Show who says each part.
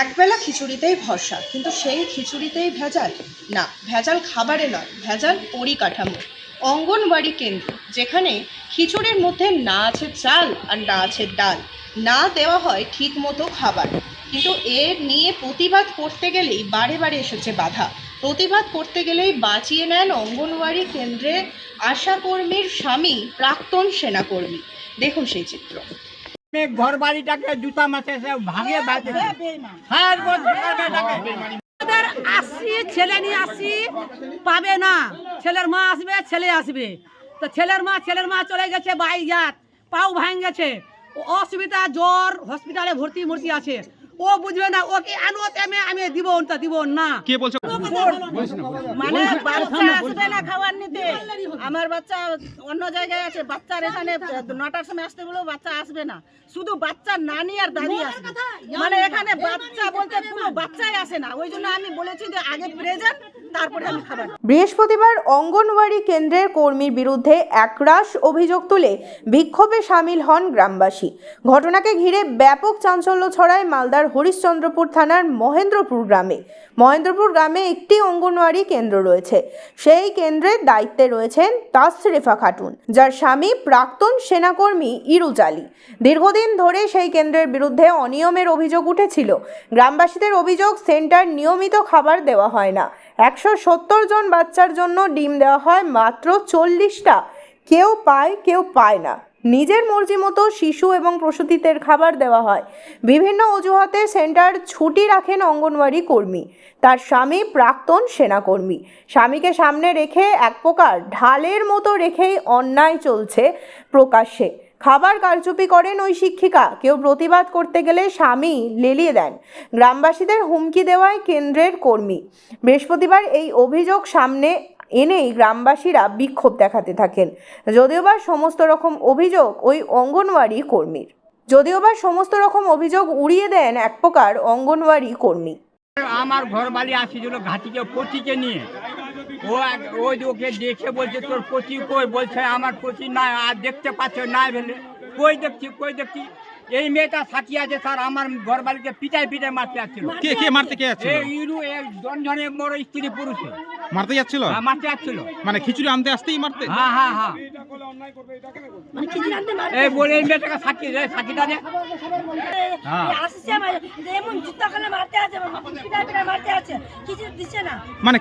Speaker 1: একবেলা খিচুড়িতেই ভরসা, কিন্তু সেই খিচুড়িতেই ভেজাল? না, ভেজাল খাবারে নয়, ভেজাল পরিকাঠামো। অঙ্গনওয়াড়ি কেন্দ্র, যেখানে খিচুড়ির মধ্যে না আছে চাল আর না আছে ডাল, না দেওয়া হয় ঠিক মতো খাবার। কিন্তু এর নিয়ে প্রতিবাদ করতে গেলেই বারে বারে এসেছে বাধা। প্রতিবাদ করতে গেলেই বাঁচিয়ে নেন অঙ্গনওয়াড়ি কেন্দ্রে আশাকর্মীর স্বামী, প্রাক্তন সেনাকর্মী। দেখুন সেই চিত্র।
Speaker 2: ঘর বাড়িটাকে জুতা মাছে ভাঙে
Speaker 3: আসছি, ছেলে নিয়ে আসছি, পাবে না। ছেলের মা আসবে, ছেলে আসবে, তো ছেলের মা চলে গেছে বাইজাত, পাও ভাঙ গেছে, অসুবিধা, জ্বর, হসপিটালে ভর্তি আছে। ও বুঝবে না, ওকে আনো আমি দিব না।
Speaker 4: কে বলছো?
Speaker 3: মানে বাচ্চা আসবে না খাবার নিতে। আমার বাচ্চা অন্য জায়গায় আছে, বাচ্চার এখানে 9টার সময় আসতে বলেও বাচ্চা আসবে না, শুধু বাচ্চার নানি আর দাদি আসবে। মানে এখানে বাচ্চা বলতে কোনো বাচ্চাই আসে না। ওই জন্য আমি বলেছি যে আগে প্রেজেন্ট, তারপরে আমি খাবার।
Speaker 5: বৃহস্পতিবার অঙ্গনওয়াড়ি কেন্দ্রের কর্মীর বিরুদ্ধে একরাশ অভিযোগ তুলে বিক্ষোভে সামিল হন গ্রামবাসী। ঘটনাকে ঘিরে ব্যাপক চাঞ্চল্য ছড়ায় মালদার হরিশ্চন্দ্রপুর থানার মহেন্দ্রপুর গ্রামে একটি অঙ্গনওয়াড়ি কেন্দ্র রয়েছে। সেই কেন্দ্রের দায়িত্বে রয়েছেন তাসরিফা খাতুন, যার স্বামী প্রাক্তন সেনাকর্মী ইরুজ আলী। দীর্ঘদিন ধরে সেই কেন্দ্রের বিরুদ্ধে অনিয়মের অভিযোগ উঠেছিল। গ্রামবাসীদের অভিযোগ, সেন্টার নিয়মিত খাবার দেওয়া হয় না। 170 জন বাচ্চার জন্য ডিম দেওয়া হয় মাত্র 40টা। কেউ পায় না। নিজের মর্জি মতো শিশু এবং প্রসূতিদের খাবার দেওয়া হয়। বিভিন্ন অজুহাতে সেন্টার ছুটি রাখেন অঙ্গনওয়াড়ি কর্মী। তার স্বামী প্রাক্তন সেনাকর্মী। স্বামীকে সামনে রেখে এক প্রকার ঢালের মতো রেখেই অন্যায় চলছে প্রকাশ্যে। খাবার কারচুপি করেন ওই শিক্ষিকা। কেউ প্রতিবাদ করতে গেলে স্বামী লেলিয়ে দেন। গ্রামবাসীদের হুমকি দেওয়ায় কেন্দ্রের কর্মী। বৃহস্পতিবার এই অভিযোগ সামনে এনেই গ্রামবাসীরা বিক্ষোভ দেখাতে থাকেন। যদিও বা সমস্ত রকম অভিযোগ উড়িয়ে দেন এক প্রকার অঙ্গনওয়াড়ি কর্মী।
Speaker 2: আমার ঘর বাড়ি আসছিল ঘাটিকে পচিকে নিয়ে, ওকে দেখে বলছে তোর পচি কই, বলছে আমার পচি না, আর দেখতে পাচ্ছ না, ভেলে কই দেখছি এই মেয়েটা সাথী আছে স্যার, আমার ঘর বাড়িতে পিটাই মারতে যাচ্ছিল।
Speaker 4: কে মারতে কে যাচ্ছিল?
Speaker 2: জনে বড় স্ত্রী পুরুষে
Speaker 4: মারতে যাচ্ছিল?
Speaker 2: মারতে যাচ্ছিল,
Speaker 4: মানে খিচুড়ি আনতে আসতেই মারতে?
Speaker 2: হ্যাঁ এই বলে এই মেয়েটাকে সাক্ষীটা দে।
Speaker 3: আসছে এমন জুতা খেলে মারতে আছে, মারতে আছে, কিছু দিচ্ছে না।
Speaker 4: মানে